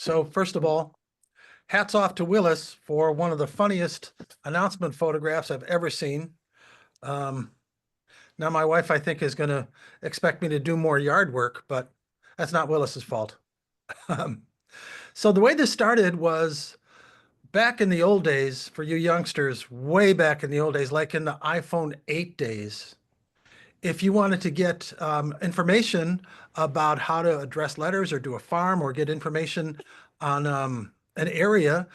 So first of all, hats off to Willis for one of the funniest announcement photographs I've ever seen. Now my wife, I think, is going to expect me to do more yard work, but that's not Willis's fault. So the way this started was back in the old days, for you youngsters, way back in the old days, like in the iPhone 8 days, if you wanted to get information about how to address letters or do a farm or get information on an area,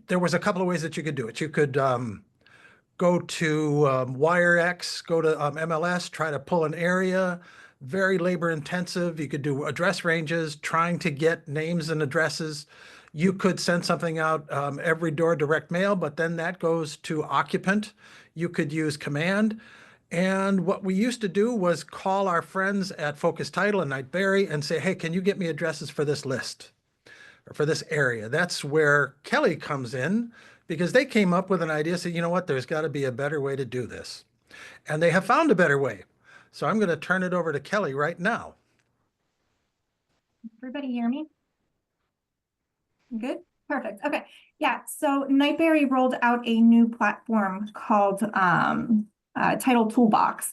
there was a couple of ways that you could do it. You could go to WireX, go to MLS, try to pull an area, very labor intensive. You could do address ranges, trying to get names and addresses. You could send something out every door direct mail, but then that goes to occupant. You could use command. And what we used to do was call our friends at Focus Title and Knight Berry and say, hey, can you get me addresses for this list or for this area? That's where Kelly comes in, because they came up with an idea, said, you know what, there's got to be a better way to do this. And they have found a better way. So I'm going to turn it over to Kelly right now. Everybody hear me? Good? Perfect. Okay. Yeah. So Knight Berry rolled out a new platform called Title Toolbox.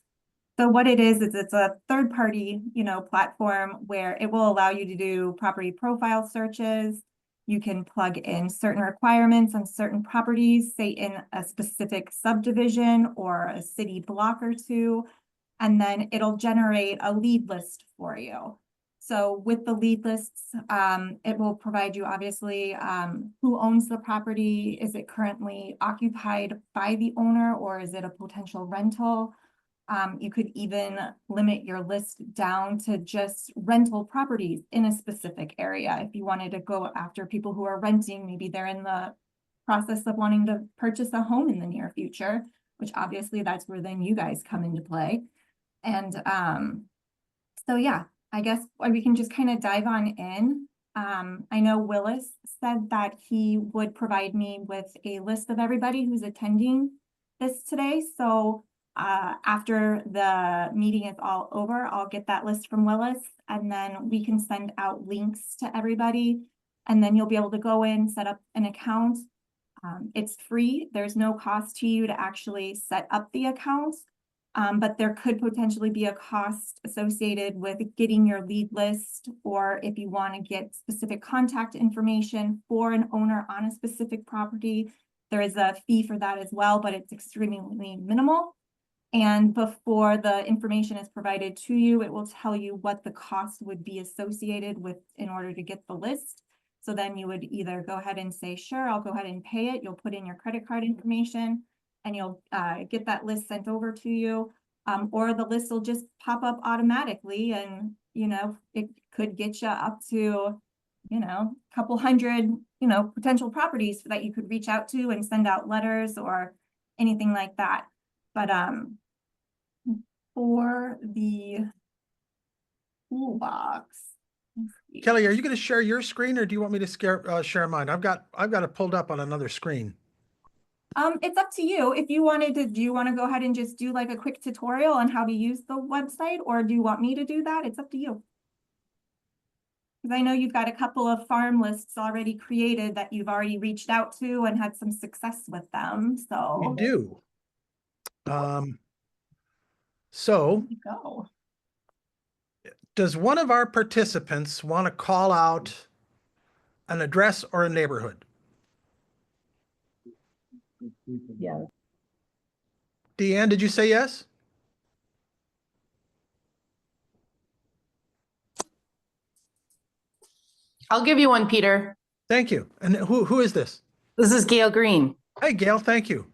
So what it is it's a third-party, platform where it will allow you to do property profile searches. You can plug in certain requirements on certain properties, say in a specific subdivision or a city block or two, and then it'll generate a lead list for you. So with the lead lists, it will provide you obviously who owns the property. Is it currently occupied by the owner or is it a potential rental? You could even limit your list down to just rental properties in a specific area. If you wanted to go after people who are renting, maybe they're in the process of wanting to purchase a home in the near future, which obviously that's where then you guys come into play. And so yeah, I guess we can just kind of dive on in. I know Willis said that he would provide me with a list of everybody who's attending this today. So after the meeting is all over, I'll get that list from Willis and then we can send out links to everybody. And then you'll be able to go in, set up an account. It's free. There's no cost to you to actually set up the account. But there could potentially be a cost associated with getting your lead list, or if you want to get specific contact information for an owner on a specific property, there is a fee for that as well, but it's extremely minimal. And before the information is provided to you, it will tell you what the cost would be associated with in order to get the list. So then you would either go ahead and say, sure, I'll go ahead and pay it. You'll put in your credit card information and you'll get that list sent over to you, or the list will just pop up automatically and, it could get you up to, a couple hundred, potential properties that you could reach out to and send out letters or anything like that. But for the toolbox. Kelly, are you going to share your screen or do you want me to share mine? I've got it pulled up on another screen. It's up to you. If you wanted to, do you want to go ahead and just do like a quick tutorial on how to use the website, or do you want me to do that? It's up to you. Because I know you've got a couple of farm lists already created that you've already reached out to and had some success with them. So we do. So go. Does one of our participants want to call out an address or a neighborhood? Yeah. Deanne, did you say yes? I'll give you one, Peter. Thank you. And who is this? This is Gail Green. Hey, Gail, thank you.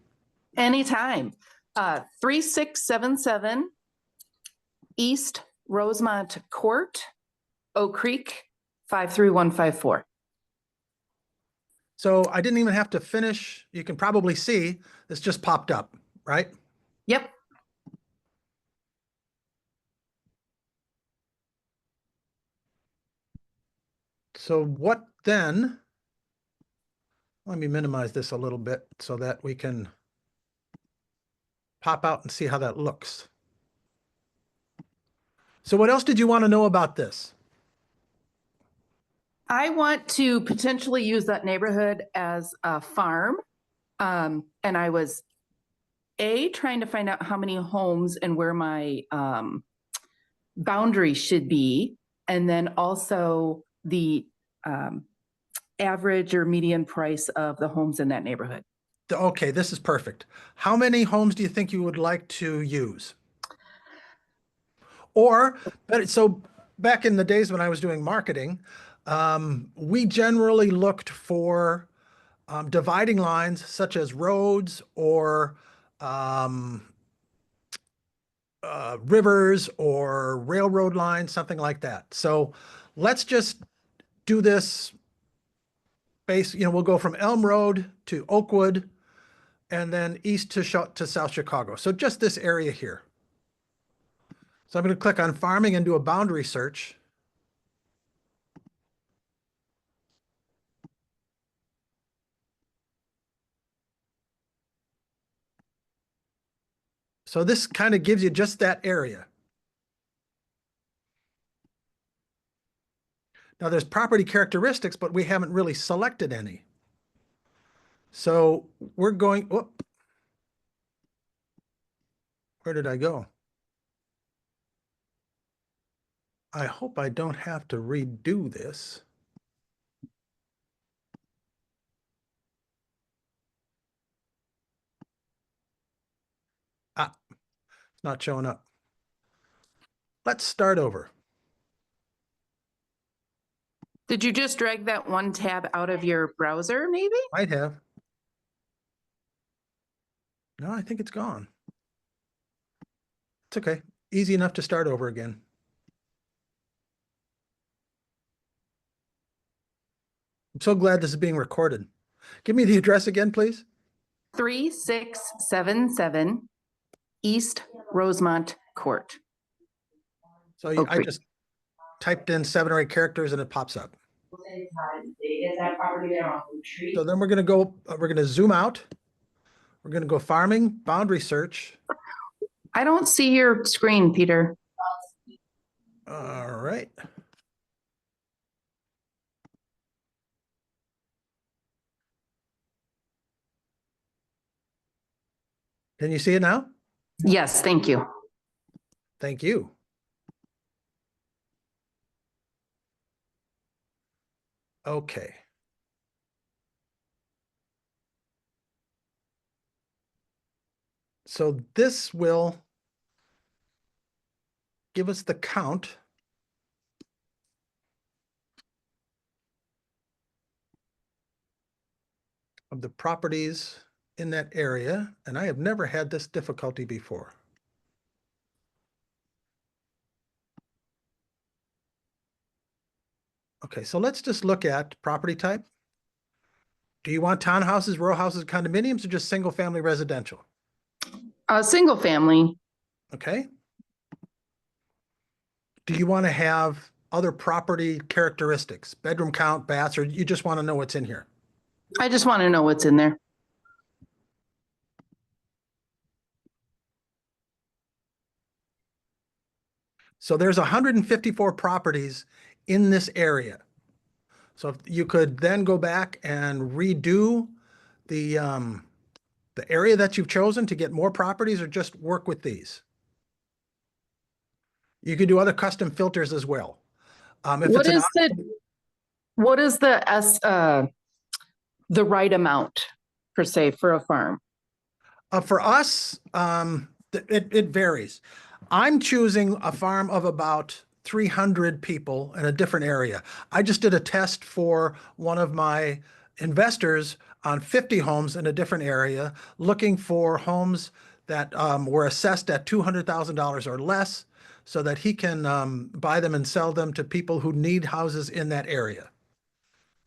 Anytime. 3677 East Rosemont Court, Oak Creek, 53154. So I didn't even have to finish. You can probably see this just popped up, right? Yep. So what then? Let me minimize this a little bit so that we can pop out and see how that looks. So what else did you want to know about this? I want to potentially use that neighborhood as a farm. And I was trying to find out how many homes and where my boundary should be. And then also the average or median price of the homes in that neighborhood. Okay, this is perfect. How many homes do you think you would like to use? Or, but so back in the days when I was doing marketing, we generally looked for dividing lines such as roads or rivers or railroad lines, something like that. So let's just do this we'll go from Elm Road to Oakwood and then east to South Chicago. So just this area here. So I'm going to click on farming and do a boundary search. So this kind of gives you just that area. Now there's property characteristics, but we haven't really selected any. So we're going, whoop. Where did I go? I hope I don't have to redo this. Ah, it's not showing up. Let's start over. Did you just drag that one tab out of your browser, maybe? Might have. No, I think it's gone. It's okay. Easy enough to start over again. I'm so glad this is being recorded. Give me the address again, please. 3677 East Rosemont Court. So Oak I Creek. just typed in 7 or 8 characters and it pops up. So then we're going to zoom out. We're going to go farming, boundary search. I don't see your screen, Peter. All right. Can you see it now? Yes, thank you. Thank you. Okay. So this will give us the count of the properties in that area, and I have never had this difficulty before. Okay, so let's just look at property type. Do you want townhouses, row houses, condominiums, or just single family residential? Single family. Okay. Do you want to have other property characteristics, bedroom count, baths, or you just want to know what's in here? I just want to know what's in there. So there's 154 properties in this area. So if you could then go back and redo the area that you've chosen to get more properties, or just work with these. You could do other custom filters as well. If What it's is the right amount per se for a farm? for us, it varies. I'm choosing a farm of about 300 people in a different area. I just did a test for one of my investors on 50 homes in a different area, looking for homes that were assessed at $200,000 or less, so that he can buy them and sell them to people who need houses in that area.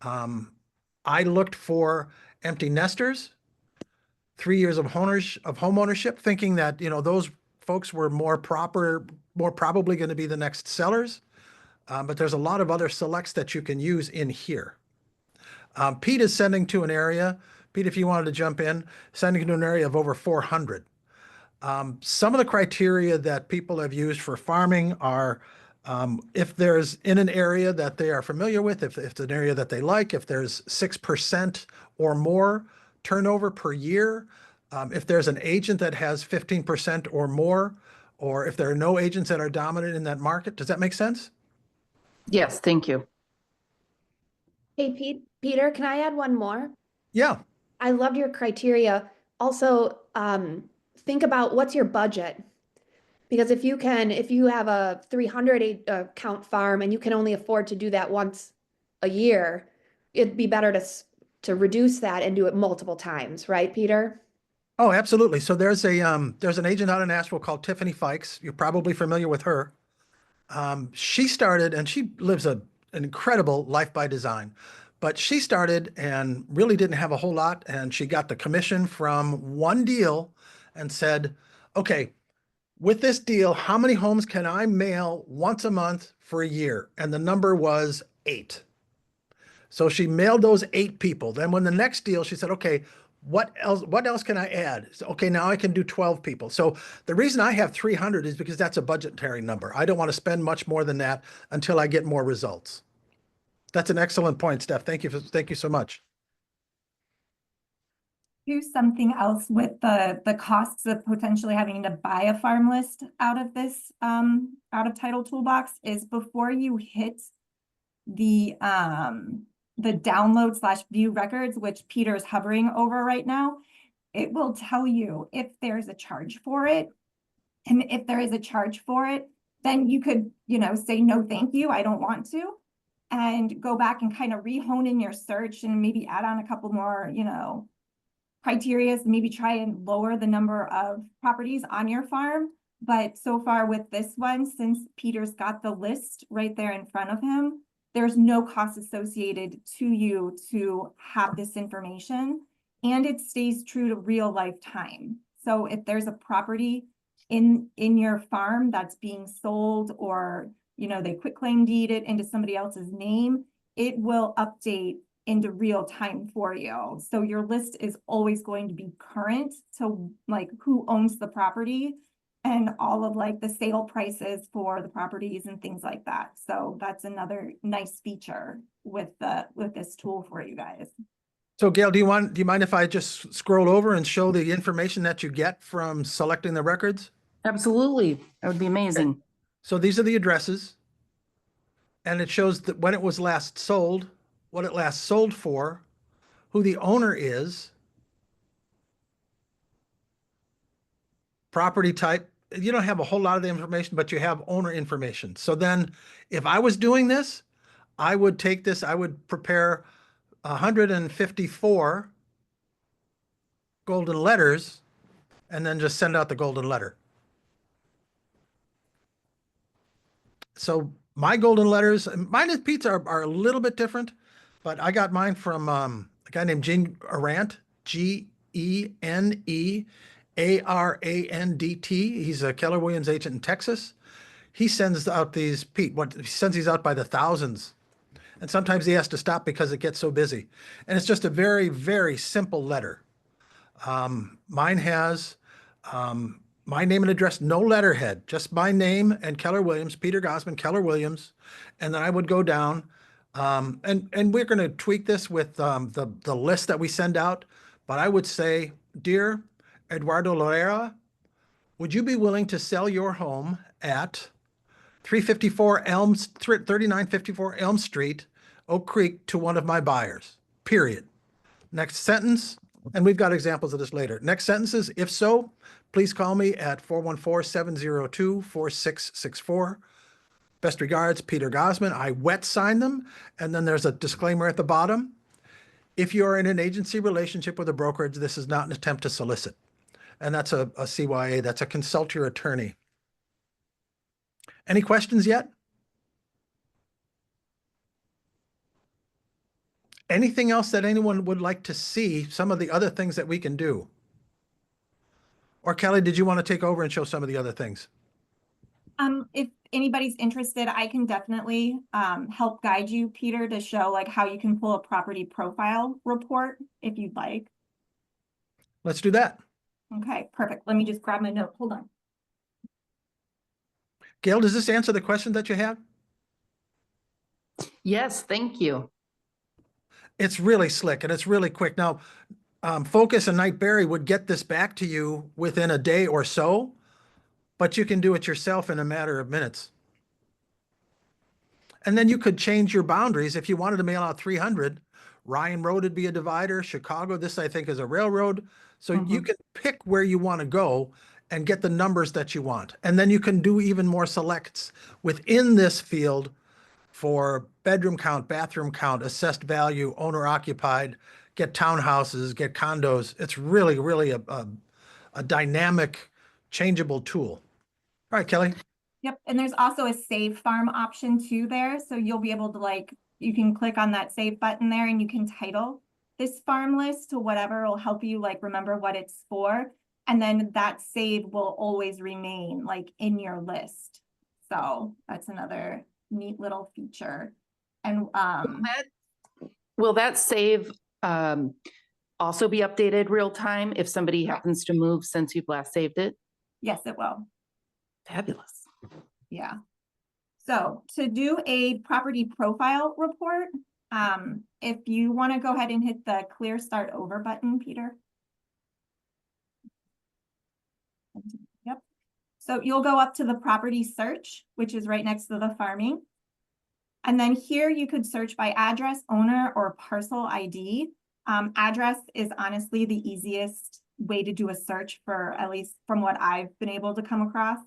I looked for empty nesters, 3 years of home ownership, thinking that, those folks were more probably going to be the next sellers. But there's a lot of other selects that you can use in here. Pete is sending to an area. Pete, if you wanted to jump in, sending to an area of over 400. Some of the criteria that people have used for farming are If there's in an area that they are familiar with, if it's an area that they like, if there's 6% or more turnover per year, if there's an agent that has 15% or more, or if there are no agents that are dominant in that market. Does that make sense? Yes, thank you. Hey, Peter, can I add one more? Yeah. I loved your criteria. Also, think about what's your budget? Because if you have a 300 count farm and you can only afford to do that once a year, it'd be better to reduce that and do it multiple times, right, Peter? Oh, absolutely. So there's an agent out in Nashville called Tiffany Fikes. You're probably familiar with her. She started, and she lives an incredible life by design, but she started and really didn't have a whole lot. And she got the commission from one deal and said, okay, with this deal, how many homes can I mail once a month for a year? And the number was 8. So she mailed those 8 people. Then when the next deal, she said, okay, what else can I add? So, okay, now I can do 12 people. So the reason I have 300 is because that's a budgetary number. I don't want to spend much more than that until I get more results. That's an excellent point, Steph. Thank you so much. Do something else with the costs of potentially having to buy a farm list out of this out of Title Toolbox is before you hit the download / view records, which Peter's hovering over right now, it will tell you if there's a charge for it. And if there is a charge for it, then you could, say, no, thank you, I don't want to, and go back and kind of rehone in your search and maybe add on a couple more, criteria, maybe try and lower the number of properties on your farm. But so far with this one, since Peter's got the list right there in front of him, there's no cost associated to you to have this information, and it stays true to real life time. So if there's a property in your farm that's being sold, or they quitclaim deed it into somebody else's name, it will update into real time for you. So your list is always going to be current to like who owns the property and all of like the sale prices for the properties and things like that. So that's another nice feature with this tool for you guys. So Gail, do you mind if I just scroll over and show the information that you get from selecting the records? Absolutely. That would be amazing. So these are the addresses, and it shows that when it was last sold, what it last sold for, who the owner is, property type. You don't have a whole lot of the information, but you have owner information. So then if I was doing this, I would take this, I would prepare 154 golden letters and then just send out the golden letter. So my golden letters, mine and Pete's are a little bit different, but I got mine from a guy named Gene Arant, GeneArandt. He's a Keller Williams agent in Texas. He sends out these, Pete, he sends these out by the thousands. And sometimes he has to stop because it gets so busy. And it's just a very, very simple letter. Mine has my name and address, no letterhead, just my name and Keller Williams, Peter Gohsman, Keller Williams. And then I would go down, and we're going to tweak this with the list that we send out. But I would say, dear Eduardo Loera, would you be willing to sell your home at 3954 Elm Street, Oak Creek, to one of my buyers, period. Next sentence, and we've got examples of this later. Next sentence is, if so, please call me at 414-702-4664. Best regards, Peter Gohsman. I wet sign them, and then there's a disclaimer at the bottom. If you are in an agency relationship with a brokerage, this is not an attempt to solicit. And that's a CYA, that's a consult your attorney. Any questions yet? Anything else that anyone would like to see, some of the other things that we can do? Or Kelly, did you want to take over and show some of the other things? If anybody's interested, I can definitely help guide you, Peter, to show like how you can pull a property profile report if you'd like. Let's do that. Okay, perfect. Let me just grab my note. Hold on. Gail, does this answer the question that you have? Yes, thank you. It's really slick and it's really quick. Now, Focus and Nightberry would get this back to you within a day or so, but you can do it yourself in a matter of minutes. And then you could change your boundaries. If you wanted to mail out 300, Ryan Road would be a divider. Chicago, this I think is a railroad. So you can pick where you want to go and get the numbers that you want. And then you can do even more selects within this field for bedroom count, bathroom count, assessed value, owner occupied, get townhouses, get condos. It's really, really a dynamic, changeable tool. All right, Kelly. Yep, and there's also a save farm option too there, so you'll be able to like, you can click on that save button there and you can title this farm list to whatever will help you like remember what it's for. And then that save will always remain like in your list. So that's another neat little feature. And Will that save also be updated real time if somebody happens to move since you've last saved it? yes, it will. Fabulous. Yeah. So to do a property profile report, if you want to go ahead and hit the clear start over button, Peter. Yep. So you'll go up to the property search, which is right next to the farming. And then here you could search by address, owner, or parcel ID. Address is honestly the easiest way to do a search for, at least from what I've been able to come across.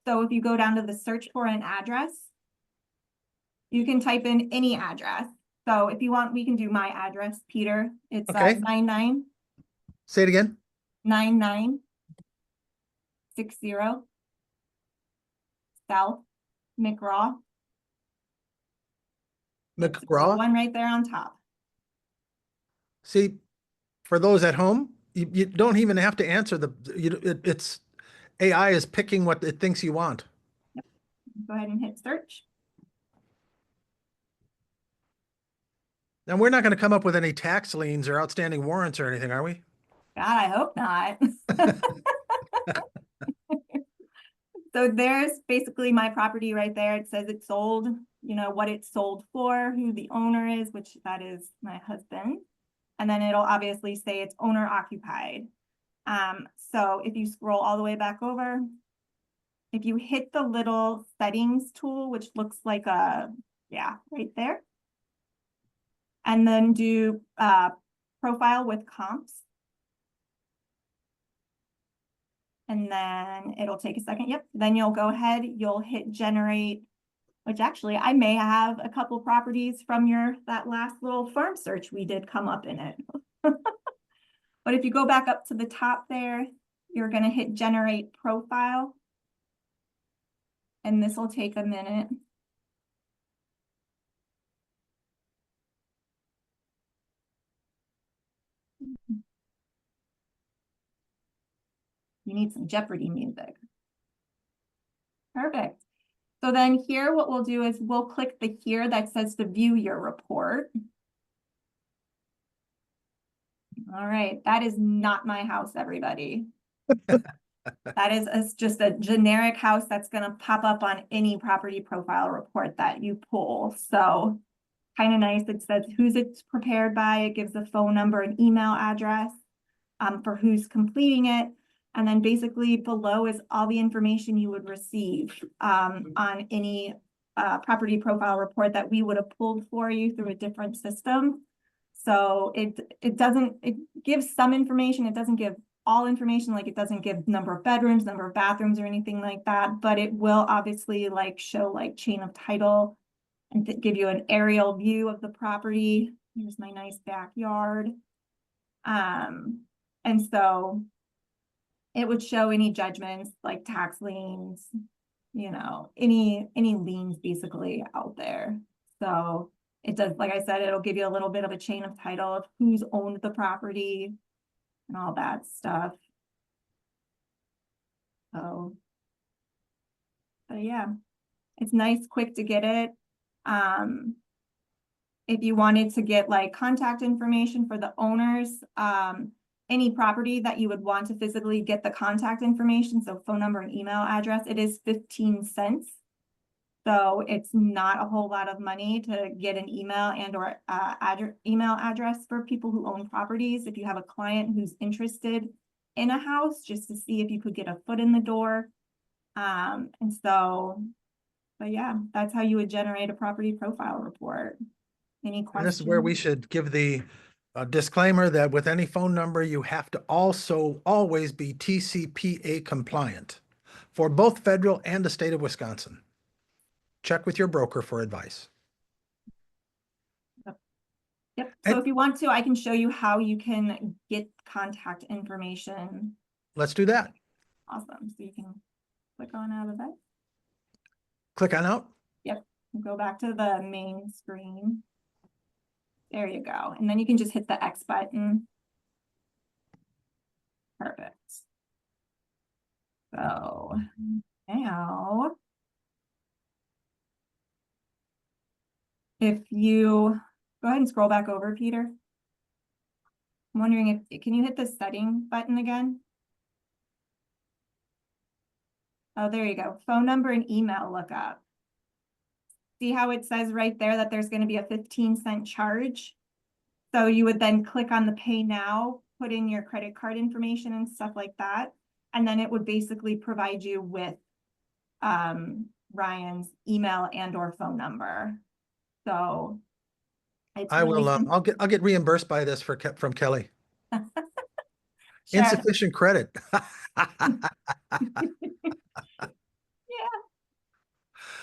So if you go down to the search for an address, you can type in any address. So if you want, we can do my address, Peter. It's Okay. 99. Say it again. 9960 South McGraw. It's the McGraw. one right there on top. See, for those at home, you don't even have to answer it's AI is picking what it thinks you want. Go ahead and hit search. And we're not going to come up with any tax liens or outstanding warrants or anything, are we? God, I hope not. So there's basically my property right there. It says it's sold, you know, what it's sold for, who the owner is, which that is my husband. And then it'll obviously say it's owner occupied. So if you scroll all the way back over, if you hit the little settings tool, which looks like a, yeah, right there. And then do profile with comps. And then it'll take a second. Yep. Then you'll go ahead, you'll hit generate, which actually I may have a couple properties from that last little farm search we did come up in it. But if you go back up to the top there, you're going to hit generate profile. And this will take a minute. You need some Jeopardy music. Perfect. So then here, what we'll do is we'll click the here that says to view your report. All right, that is not my house, everybody. That is just a generic house that's going to pop up on any property profile report that you pull. So kind of nice. It says who's it's prepared by. It gives a phone number and email address for who's completing it. And then basically below is all the information you would receive on any property profile report that we would have pulled for you through a different system. So it gives some information. It doesn't give all information, like it doesn't give number of bedrooms, number of bathrooms or anything like that, but it will obviously like show like chain of title and give you an aerial view of the property. Here's my nice backyard. And so it would show any judgments like tax liens, you know, any liens basically out there. So it does, like I said, it'll give you a little bit of a chain of title of who's owned the property and all that stuff. So, but yeah, it's nice, quick to get it. If you wanted to get like contact information for the owners, any property that you would want to physically get the contact information, so phone number and email address, it is 15 cents So it's not a whole lot of money to get an email and or email address for people who own properties. If you have a client who's interested in a house, just to see if you could get a foot in the door. And so, but yeah, that's how you would generate a property profile report. Any And questions? this is where we should give the disclaimer that with any phone number, you have to also always be TCPA compliant for both federal and the state of Wisconsin. Check with your broker for advice. Yep, so And- if you want to, I can show you how you can get contact information. Let's do that. Awesome, so you can click on out of that. Click on out. Yep, go back to the main screen. There you go, and then you can just hit the X button. Perfect. So now, if you go ahead and scroll back over, Peter. I'm wondering if, can you hit the setting button again? Oh, there you go. Phone number and email lookup. See how it says right there that there's going to be a 15-cent charge? So you would then click on the pay now, put in your credit card information and stuff like that. And then it would basically provide you with Ryan's email and or phone number. So it's I really will. simple. I'll get reimbursed by this from Kelly. Sure. Insufficient credit.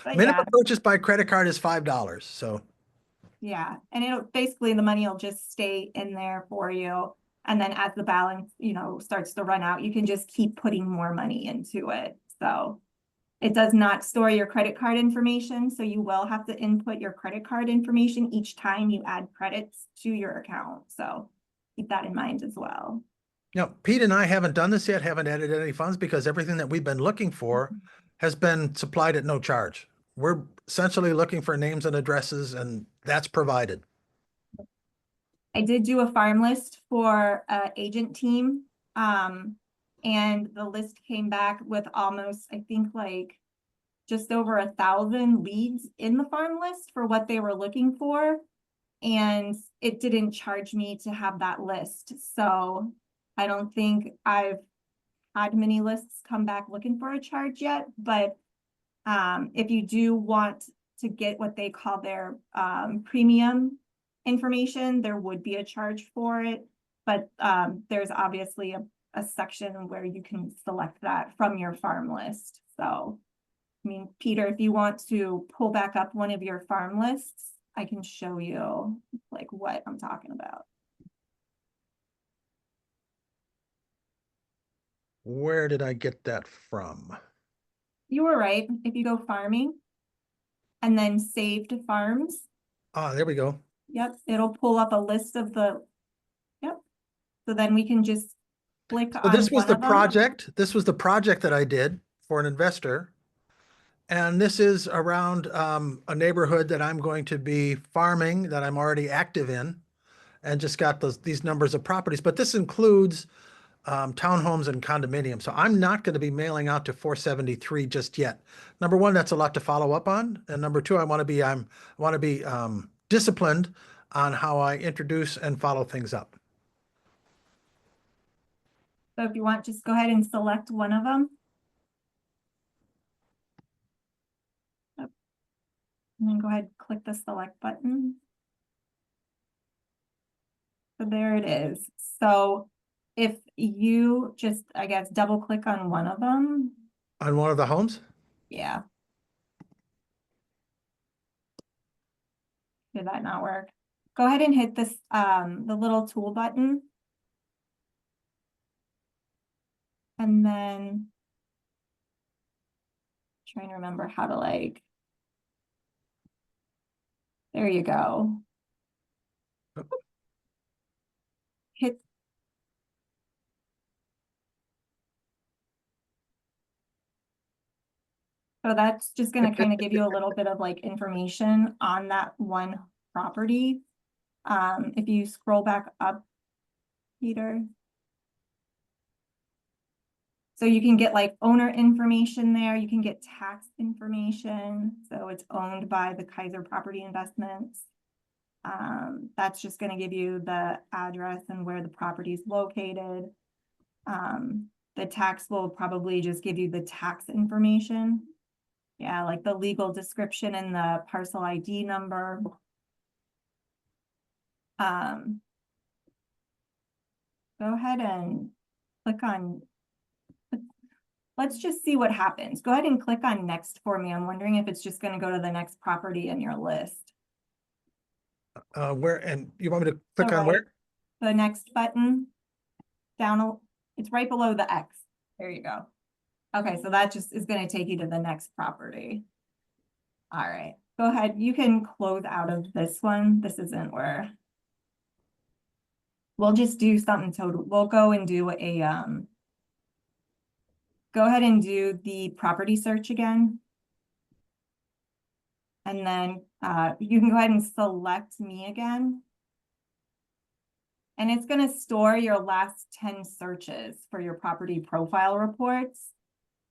But Minimum yeah, purchase by credit card is $5. So yeah. And it'll basically the money will just stay in there for you. And then as the balance, starts to run out, you can just keep putting more money into it. So it does not store your credit card information. So you will have to input your credit card information each time you add credits to your account. So keep that in mind as well. Pete and I haven't done this yet, haven't added any funds because everything that we've been looking for has been supplied at no charge. We're essentially looking for names and addresses, and that's provided. I did do a farm list for agent team. And the list came back with almost, I think like just over 1,000 leads in the farm list for what they were looking for. And it didn't charge me to have that list. So I don't think I've had many lists come back looking for a charge yet, but if you do want to get what they call their premium information, there would be a charge for it. But there's obviously a section where you can select that from your farm list. So, I mean, Peter, if you want to pull back up one of your farm lists, I can show you like what I'm talking about. Where did I get that from? You were right. If you go farming and then saved farms, Ah, there we go. yep, it'll pull up a list of yep. So then we can just click So on this was one the of them. project. This was the project that I did for an investor. And this is around a neighborhood that I'm going to be farming that I'm already active in and just got these numbers of properties. But this includes townhomes and condominiums. So I'm not going to be mailing out to 473 just yet. Number one, that's a lot to follow up on. And number two, I want to be disciplined on how I introduce and follow things up. So if you want, just go ahead and select one of them. Yep. And then go ahead, and click the select button. So there it is. So if you just, I guess, double click on one of them. On one of the homes? Yeah. Did that not work? Go ahead and hit this, the little tool button. And then trying to remember how to there you go. Hit. So that's just going to kind of give you a little bit of information on that one property. If you scroll back up, Peter. So you can get like owner information there, you can get tax information, so it's owned by the Kaiser Property Investments. That's just gonna give you the address and where the property is located. The tax will probably just give you the tax information. Yeah, like the legal description and the parcel ID number. Go ahead and click on, let's just see what happens. Go ahead and click on next for me. I'm wondering if it's just gonna go to the next property in your list. Where, and you want me to click So on where? The next button down, it's right below the X. There you go. Okay, so that just is gonna take you to the next property. All right, go ahead. You can close out of this one. This isn't where. We'll just do something total. We'll go and do a, go ahead and do the property search again. And then you can go ahead and select me again. And it's gonna store your last 10 searches for your property profile reports.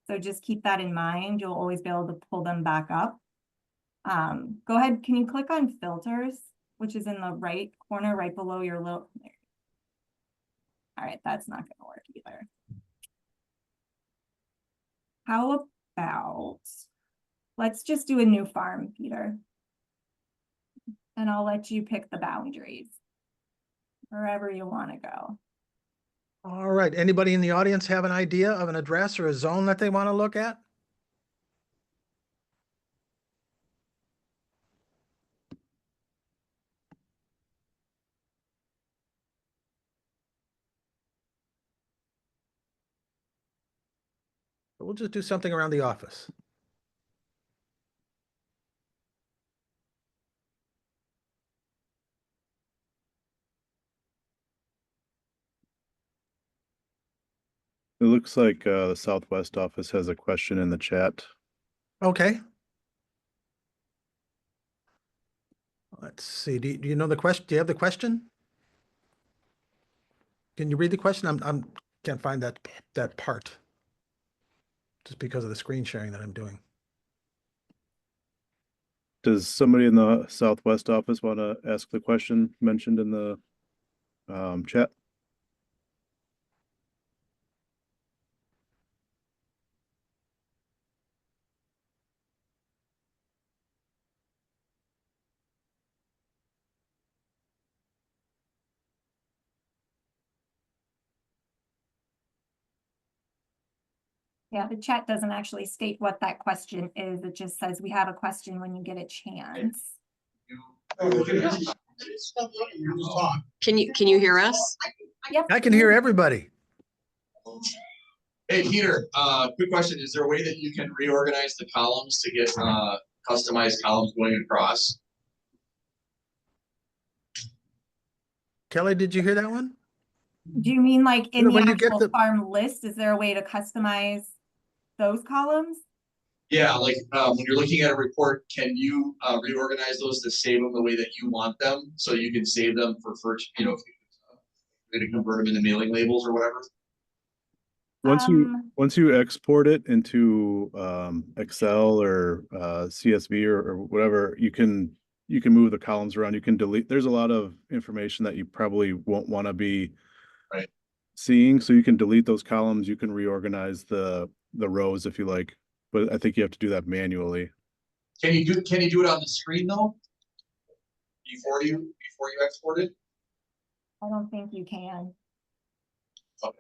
So just keep that in mind. You'll always be able to pull them back up. Go ahead, can you click on filters, which is in the right corner, right below your little. All right, that's not gonna work either. How about, let's just do a new farm, Peter. And I'll let you pick the boundaries. Wherever you wanna go. All right, anybody in the audience have an idea of an address or a zone that they want to look at? We'll just do something around the office. It looks like the Southwest office has a question in the chat. Okay. Let's see, do you know the question? Do you have the question? Can you read the question? I'm can't find that part. Just because of the screen sharing that I'm doing. Does somebody in the Southwest office want to ask the question mentioned in the chat? Yeah, the chat doesn't actually state what that question is. It just says we have a question when you get a chance. Can you hear us? Yep. I can hear everybody. Hey, Peter, quick question. Is there a way that you can reorganize the columns to get customized columns going across? Kelly, did you hear that one? Do you mean like in the When you get actual the- farm list, is there a way to customize those columns? Yeah, like when you're looking at a report, can you reorganize those to save them the way that you want them? So you can save them for first, you know, to convert them into mailing labels or whatever? Once you export it into Excel or CSV or whatever, you can move the columns around. You can delete. There's a lot of information that you probably won't want to be seeing, so you can delete those columns. You can reorganize the rows if you like, but I think you have to do that manually. Can you do it on the screen though? Before you export it? I don't think you can. Okay.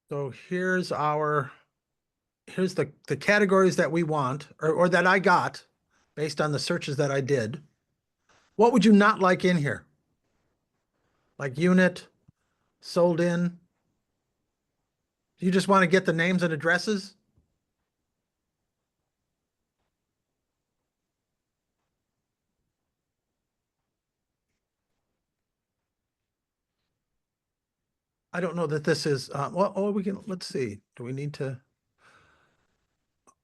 So here's the categories that we want or that I got based on the searches that I did. What would you not like in here? Like unit, sold in? You just want to get the names and addresses? I don't know that this is, well, we can, let's see. Do we need to?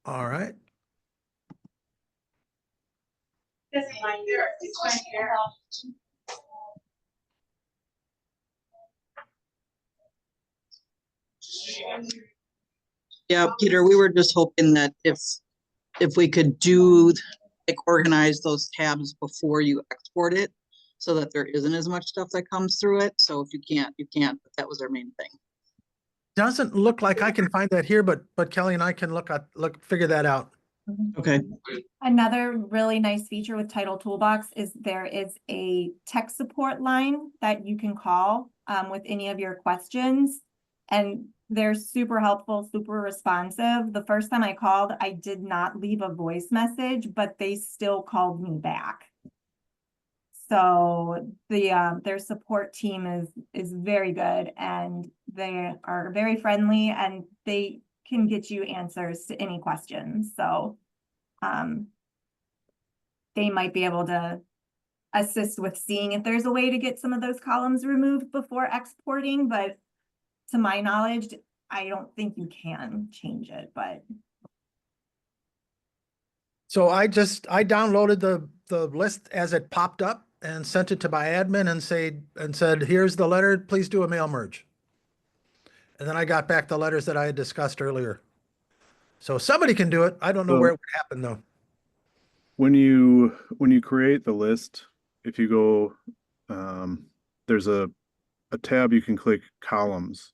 All right. Yeah, Peter, we were just hoping that if we could do, like, organize those tabs before you export it, so that there isn't as much stuff that comes through it. So if you can't, you can't, but that was our main thing. Doesn't look like I can find that here, but Kelly and I can figure that out. Okay. Another really nice feature with Title Toolbox is there is a tech support line that you can call with any of your questions. And they're super helpful, super responsive. The first time I called, I did not leave a voice message, but they still called me back. So their support team is very good, and they are very friendly, and they can get you answers to any questions. So they might be able to assist with seeing if there's a way to get some of those columns removed before exporting, but to my knowledge, I don't think you can change it, but. So I downloaded the list as it popped up and sent it to my admin and said, here's the letter, please do a mail merge. And then I got back the letters that I had discussed earlier. So somebody can do it. I don't know Well- where it would happen though. When you create the list, if you go, there's a tab you can click columns,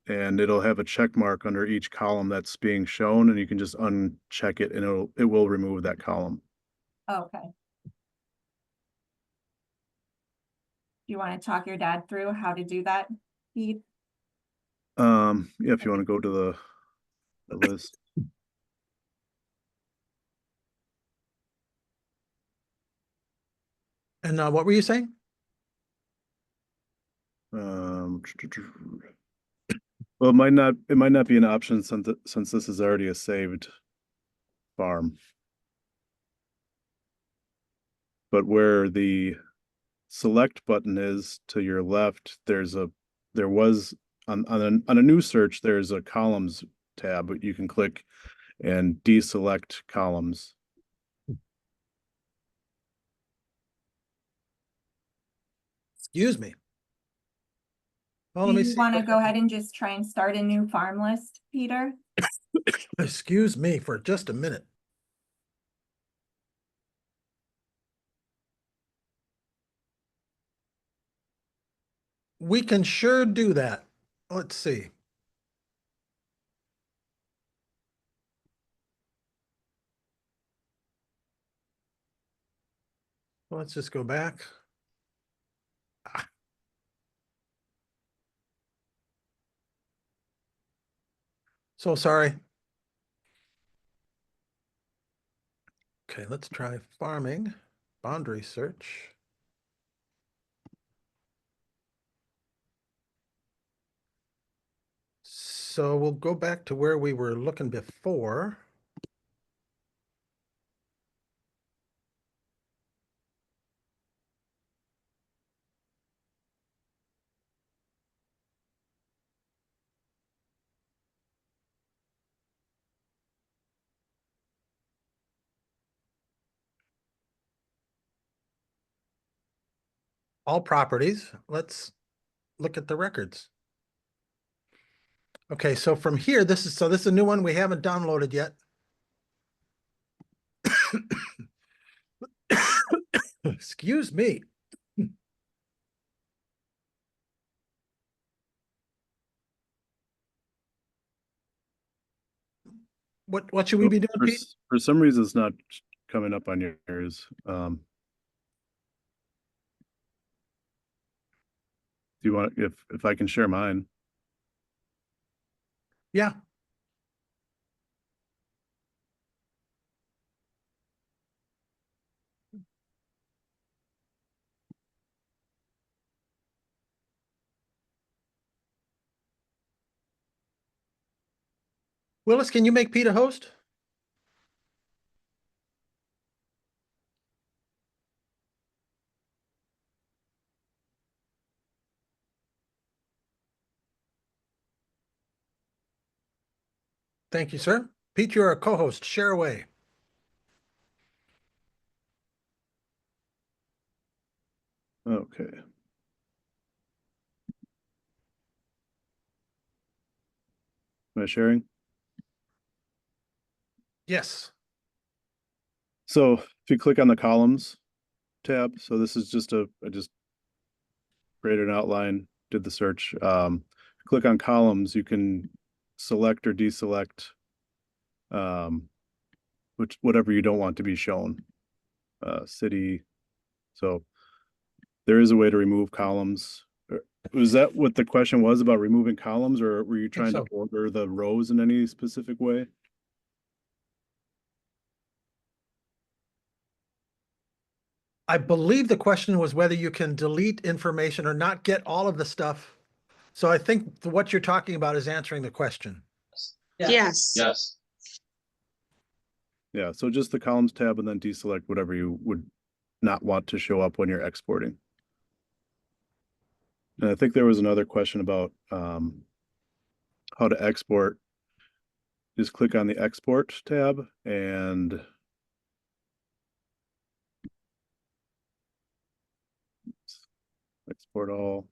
and it'll have a check mark under each column that's being shown, and you can just uncheck it and it will remove that column. Okay. Do you want to talk your dad through how to do that, Pete? Yeah, if you want to go to the list. And what were you saying? Well, it might not be an option since this is already a saved farm. But where the select button is to your left, there was on a new search, there's a columns tab, but you can click and deselect columns. Excuse me. Well, Do let me you see. want to go ahead and just try and start a new farm list, Peter? Excuse me for just a minute. We can sure do that. Let's see. Let's just go back. So sorry. Okay, let's try farming, boundary search. So we'll go back to where we were looking before. All properties. Let's look at the records. Okay, so from here, this is a new one we haven't downloaded yet. Excuse me. What should we be doing, Pete? For some reason, it's not coming up on yours. Do you want, if I can share mine? Yeah. Willis, can you make Pete a host? Thank you, sir. Pete, you're a co-host. Share away. Am I sharing? Yes. So if you click on the columns tab, so this is just I just created an outline, did the search. Click on columns, you can select or deselect whatever you don't want to be shown. City. So there is a way to remove columns. Was that what the question was about removing columns, or were you trying to so. order the rows in any specific way? I believe the question was whether you can delete information or not get all of the stuff. So I think what you're talking about is answering the question. Yes. Yes. Yeah, so just the columns tab and then deselect whatever you would not want to show up when you're exporting. And I think there was another question about how to export. Just click on the export tab and export all.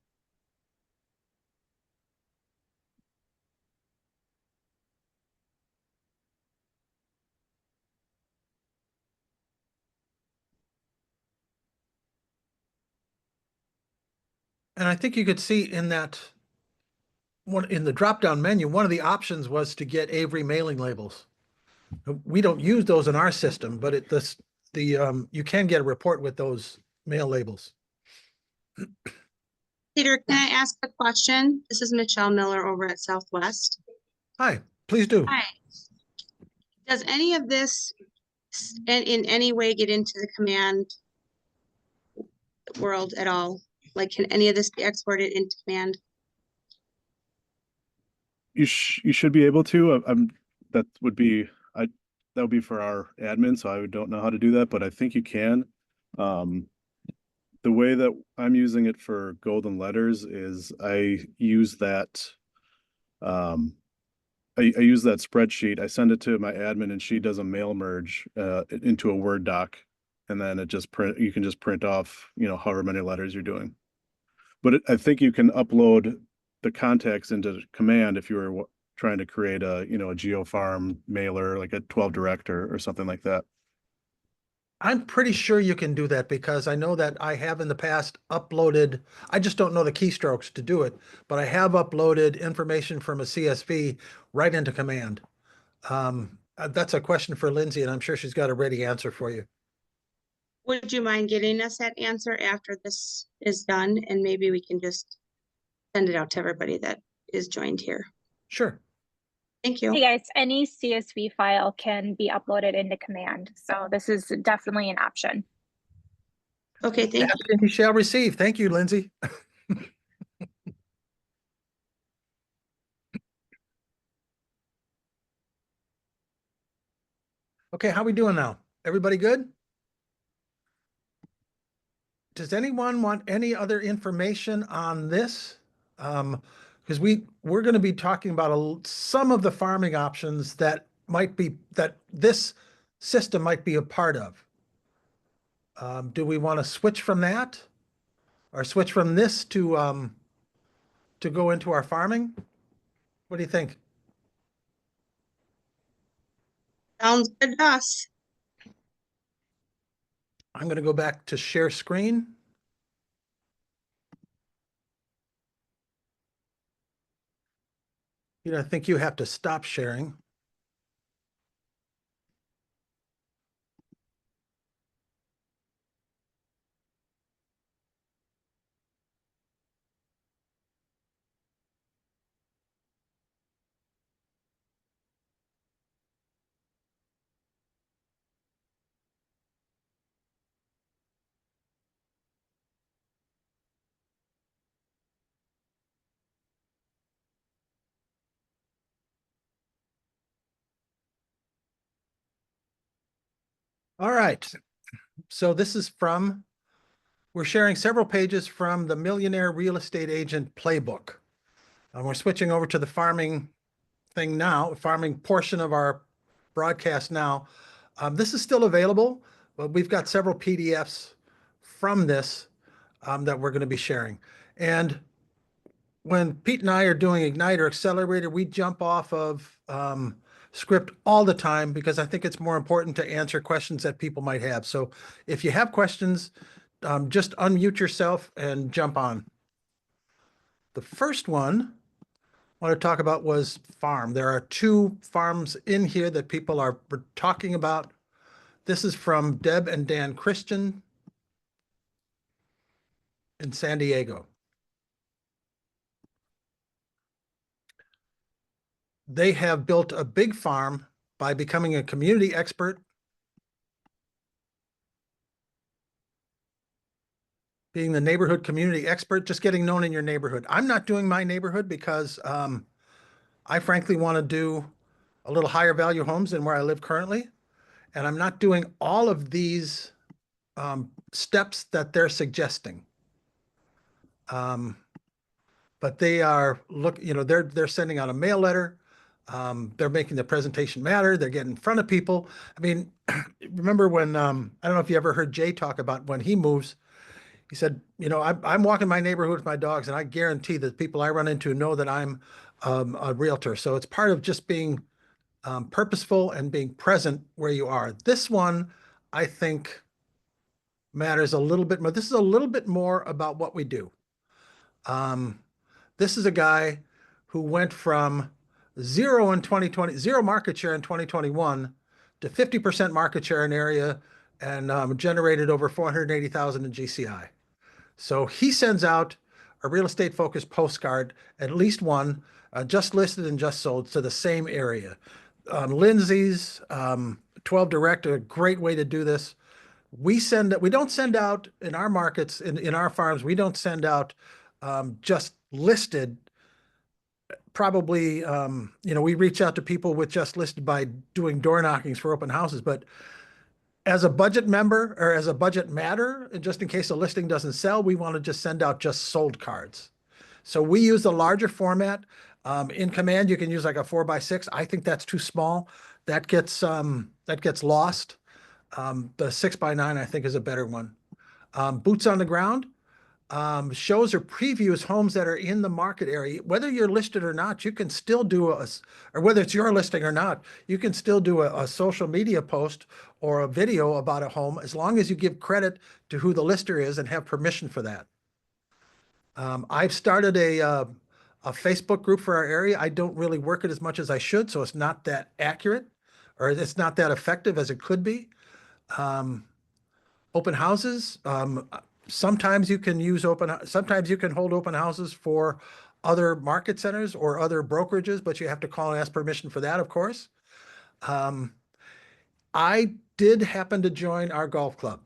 And I think you could see in that one in the drop-down menu, one of the options was to get Avery mailing labels. We don't use those in our system, but you can get a report with those mail labels. Peter, can I ask a question? This is Michelle Miller over at Southwest. Hi, please do. Hi. Does any of this in any way get into the command world at all? Like, can any of this be exported into command? You should be able to. That would be for our admin, so I don't know how to do that, but I think you can. The way that I'm using it for golden letters is I use that I use that spreadsheet. I send it to my admin and she does a mail merge into a Word doc, and then you can just print off, however many letters you're doing. But I think you can upload the contacts into command if you were trying to create a GeoFarm mailer, like a 12 director or something like that. I'm pretty sure you can do that because I know that I have in the past uploaded, I just don't know the keystrokes to do it, but I have uploaded information from a CSV right into command. That's a question for Lindsay, and I'm sure she's got a ready answer for you. Would you mind getting us that answer after this is done? And maybe we can just send it out to everybody that is joined here. Sure. Thank you. Hey guys, any CSV file can be uploaded into command. So this is definitely an option. Okay, thank you. You shall receive. Thank you, Lindsay. Okay, how we doing now? Everybody good? Does anyone want any other information on this? Because we're going to be talking about some of the farming options that this system might be a part of. Do we want to switch from that, or switch from this to go into our farming? What do you think? Sounds good to us. I'm going to go back to share screen. I think you have to stop sharing. All right. So this is we're sharing several pages from the Millionaire Real Estate Agent Playbook. We're switching over to the farming thing now, farming portion of our broadcast now. This is still available, but we've got several PDFs from this that we're going to be sharing. And when Pete and I are doing Ignite or Accelerator, we jump off of script all the time because I think it's more important to answer questions that people might have. So if you have questions, just unmute yourself and jump on. The first one I want to talk about was farm. There are two farms in here that people are talking about. This is from Deb and Dan Christian in San Diego. They have built a big farm by becoming a community expert, being the neighborhood community expert, just getting known in your neighborhood. I'm not doing my neighborhood because I frankly want to do a little higher value homes than where I live currently. And I'm not doing all of these steps that they're suggesting. But they are they're sending out a mail letter. They're making the presentation matter. They're getting in front of people. I mean, remember when, I don't know if you ever heard Jay talk about when he moves, he said, I'm walking my neighborhood with my dogs and I guarantee that people I run into know that I'm a realtor. So it's part of just being purposeful and being present where you are. This one, I think, matters a little bit more. This is a little bit more about what we do. This is a guy who went from zero market share in 2021 to 50% market share in area and generated over 480,000 in GCI. So he sends out a real estate focused postcard, at least one, just listed and just sold to the same area. Lindsay's 12 Direct, a great way to do this. We don't send out in our markets, in our farms, we don't send out just listed. Probably, we reach out to people with just listed by doing door knockings for open houses, but as a budget member or as a budget matter, and just in case a listing doesn't sell, we want to just send out just sold cards. So we use the larger format. In Command, you can use like a 4x6. I think that's too small. That gets lost. The 6x9, I think, is a better one. Boots on the ground shows or previews homes that are in the market area. Whether you're listed or not, you can still do or whether it's your listing or not, you can still do a social media post or a video about a home as long as you give credit to who the lister is and have permission for that. I've started a Facebook group for our area. I don't really work it as much as I should, so it's not that accurate or it's not that effective as it could be. Open houses. Sometimes you can sometimes you can hold open houses for other market centers or other brokerages, but you have to call and ask permission for that, of course. I did happen to join our golf club.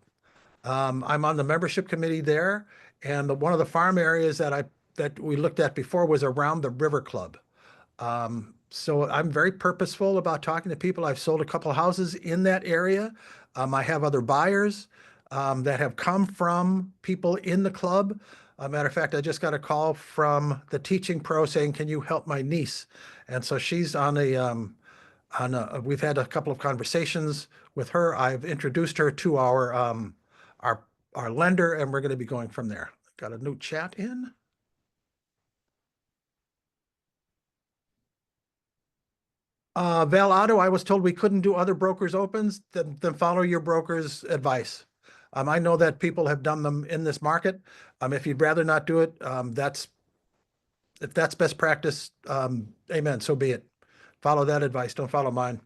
I'm on the membership committee there, and one of the farm areas that we looked at before was around the River Club. So I'm very purposeful about talking to people. I've sold a couple of houses in that area. I have other buyers that have come from people in the club. Matter of fact, I just got a call from the teaching pro saying, "Can you help my niece?" And so she's we've had a couple of conversations with her. I've introduced her to our lender, and we're going to be going from there. Got a new chat in. Val Otto, I was told we couldn't do other brokers' opens, then follow your broker's advice. I know that people have done them in this market. If you'd rather not do it, if that's best practice, amen, so be it. Follow that advice, don't follow mine.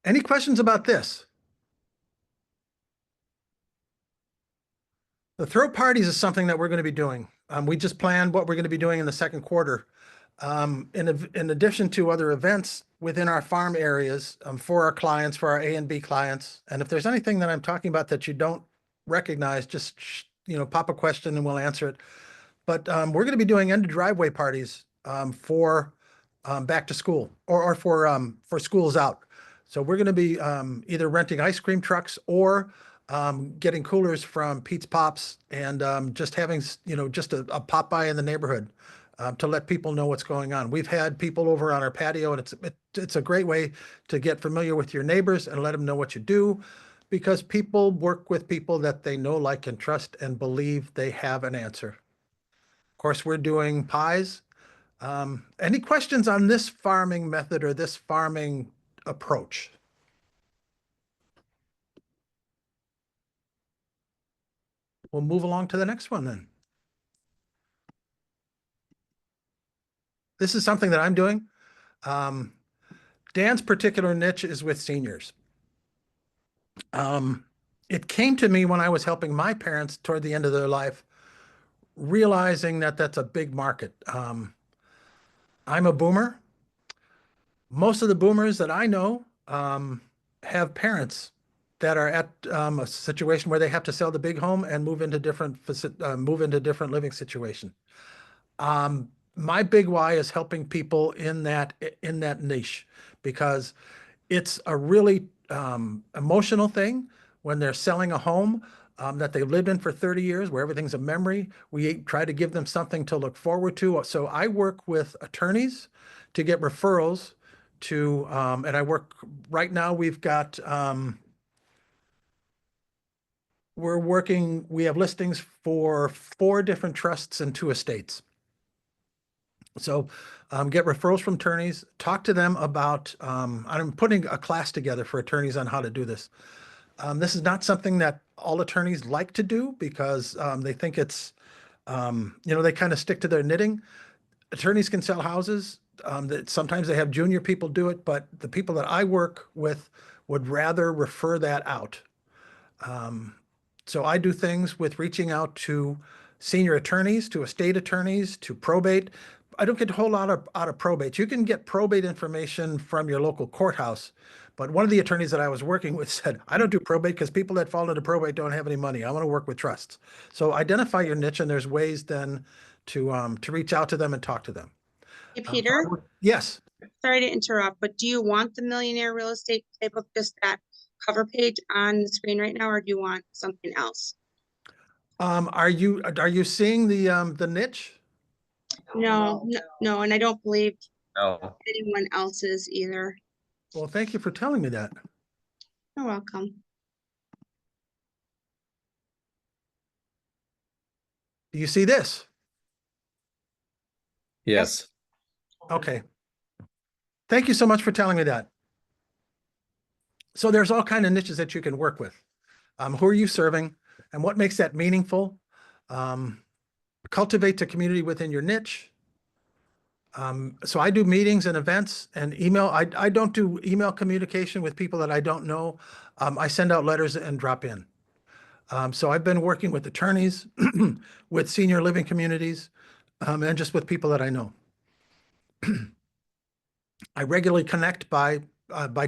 Any questions about this? The throw parties is something that we're going to be doing. We just planned what we're going to be doing in the second quarter. In addition to other events within our farm areas for our clients, for our A and B clients. And if there's anything that I'm talking about that you don't recognize, just pop a question and we'll answer it. But we're going to be doing end of driveway parties for back to school or for schools out. So we're going to be either renting ice cream trucks or getting coolers from Pete's Pops and just having just a pop by in the neighborhood to let people know what's going on. We've had people over on our patio, and it's a great way to get familiar with your neighbors and let them know what you do. because people work with people that they know, like, and trust and believe they have an answer. Of course, we're doing pies. Any questions on this farming method or this farming approach? We'll move along to the next one then. This is something that I'm doing. Dan's particular niche is with seniors. It came to me when I was helping my parents toward the end of their life, realizing that that's a big market. I'm a boomer. Most of the boomers that I know have parents that are at a situation where they have to sell the big home and move into different living situation. My big why is helping people in that niche, because it's a really emotional thing when they're selling a home that they've lived in for 30 years, where everything's a memory. We try to give them something to look forward to. So I work with attorneys to get referrals to, and I work right now. We've got, we have listings for 4 different trusts and 2 estates. So get referrals from attorneys, talk to them about, I'm putting a class together for attorneys on how to do this. This is not something that all attorneys like to do because they think it's, they kind of stick to their knitting. Attorneys can sell houses. That sometimes they have junior people do it, but the people that I work with would rather refer that out. So I do things with reaching out to senior attorneys, to estate attorneys, to probate. I don't get a whole lot out of probate. You can get probate information from your local courthouse, but one of the attorneys that I was working with said, I don't do probate because people that fall into probate don't have any money. I want to work with trusts. So identify your niche, and there's ways then to reach out to them and talk to them. Hey, Peter, Yes. sorry to interrupt, but do you want the Millionaire Real Estate Playbook, just that cover page on the screen right now, or do you want something else? Are you seeing the niche? No, and I don't believe No. anyone else is either. Well, thank you for telling me that. You're welcome. Do you see this? Yes. Okay. Thank you so much for telling me that. So there's all kinds of niches that you can work with. Who are you serving and what makes that meaningful? Cultivate the community within your niche. So I do meetings and events and email. I don't do email communication with people that I don't know. I send out letters and drop in. So I've been working with attorneys, with senior living communities, and just with people that I know. I regularly connect by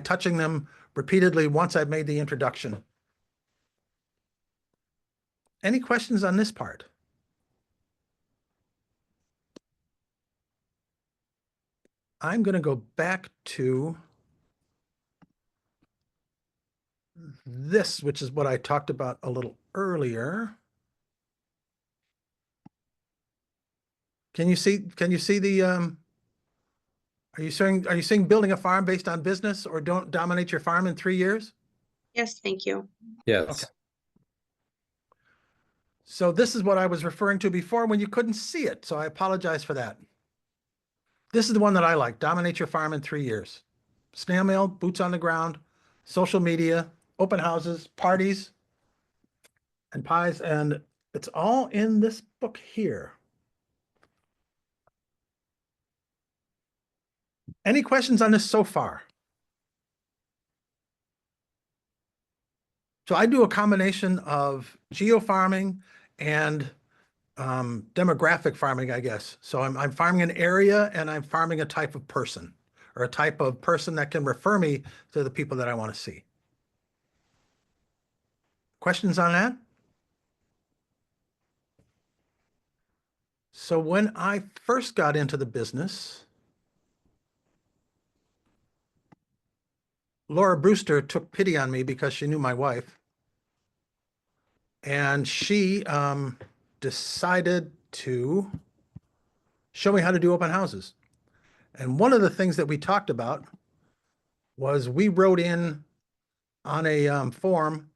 touching them repeatedly once I've made the introduction. Any questions on this part? I'm going to go back to this, which is what I talked about a little earlier. Can you see the, are you saying building a farm based on business, or don't dominate your farm in 3 years? Yes, thank you. Yes. Okay. So this is what I was referring to before when you couldn't see it. So I apologize for that. This is the one that I like. Dominate your farm in 3 years. Snail mail, boots on the ground, social media, open houses, parties, and pies. And it's all in this book here. Any questions on this so far? So I do a combination of geofarming and demographic farming, I guess. So I'm farming an area and I'm farming a type of person, or a type of person that can refer me to the people that I want to see. Questions on that? So when I first got into the business, Laura Brewster took pity on me because she knew my wife. And she decided to show me how to do open houses. And one of the things that we talked about was we wrote in on a form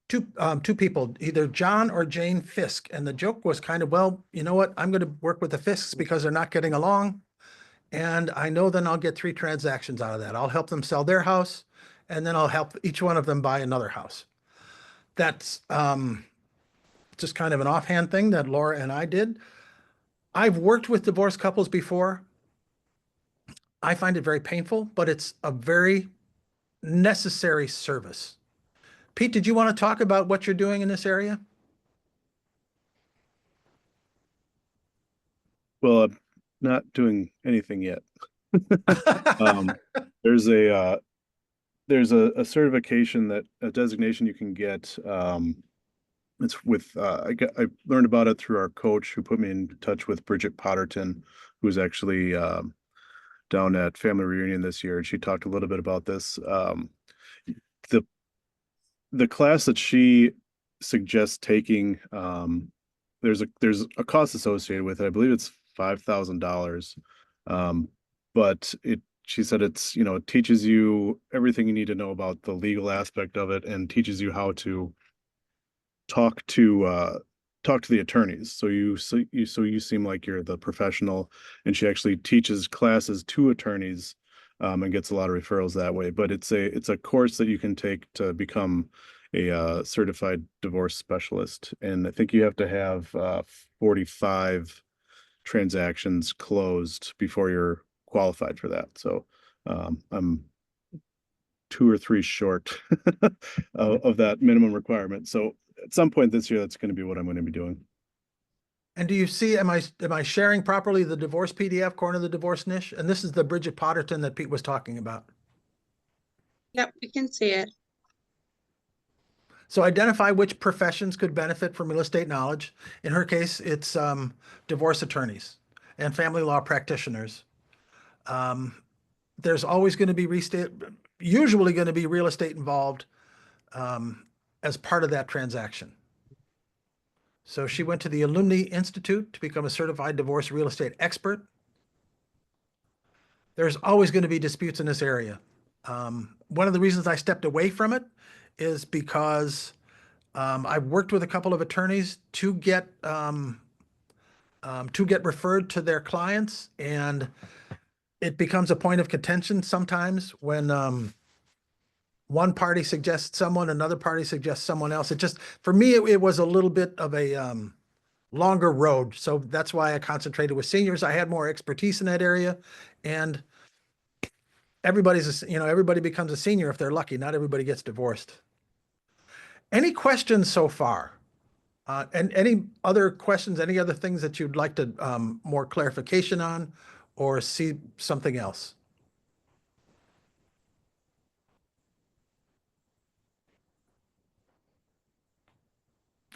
two people, either John or Jane Fisk. And the joke was kind of, well, you know what? I'm going to work with the Fisks because they're not getting along. And I know then I'll get 3 transactions out of that. I'll help them sell their house, and then I'll help each one of them buy another house. That's just kind of an offhand thing that Laura and I did. I've worked with divorced couples before. I find it very painful, but it's a very necessary service. Pete, did you want to talk about what you're doing in this area? Well, I'm not doing anything yet. There's a certification that a designation you can get. It's with I learned about it through our coach who put me in touch with Bridget Potterton, who's actually down at Family Reunion this year, and she talked a little bit about this. The class that she suggests taking, there's a cost associated with it. I believe it's $5,000. But she said it's, it teaches you everything you need to know about the legal aspect of it and teaches you how to talk to the attorneys. So you seem like you're the professional, and she actually teaches classes to attorneys, and gets a lot of referrals that way. But it's a course that you can take to become a certified divorce specialist. And I think you have to have 45 transactions closed before you're qualified for that. So I'm 2 or 3 short of that minimum requirement. So at some point this year, that's going to be what I'm going to be doing. And do you see, am I sharing properly the divorce PDF, Corner of the Divorce Niche? And this is the Bridget Potterton that Pete was talking about. Yep, we can see it. So identify which professions could benefit from real estate knowledge. In her case, it's divorce attorneys and family law practitioners. There's always going to be usually going to be real estate involved as part of that transaction. So she went to the Alumni Institute to become a certified divorce real estate expert. There's always going to be disputes in this area. One of the reasons I stepped away from it is because I've worked with a couple of attorneys to get referred to their clients, and it becomes a point of contention sometimes when one party suggests someone, another party suggests someone else. It just, for me, it was a little bit of a longer road. So that's why I concentrated with seniors. I had more expertise in that area, and everybody becomes a senior if they're lucky. Not everybody gets divorced. Any questions so far? And any other questions, any other things that you'd like to more clarification on or see something else?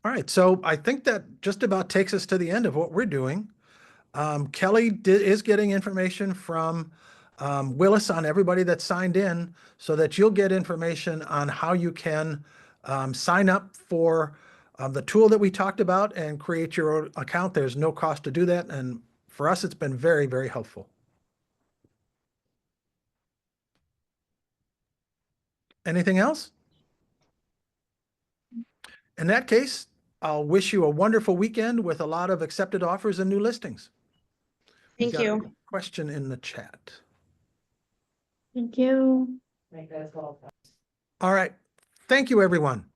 All right, so I think that just about takes us to the end of what we're doing. Kelly is getting information from Willis on everybody that signed in so that you'll get information on how you can sign up for the tool that we talked about and create your own account. There's no cost to do that. And for us, it's been very, very helpful. Anything else? In that case, I'll wish you a wonderful weekend with a lot of accepted offers and new listings. We've Thank got a you. question in the chat. Thank you. All right. Thank you, everyone.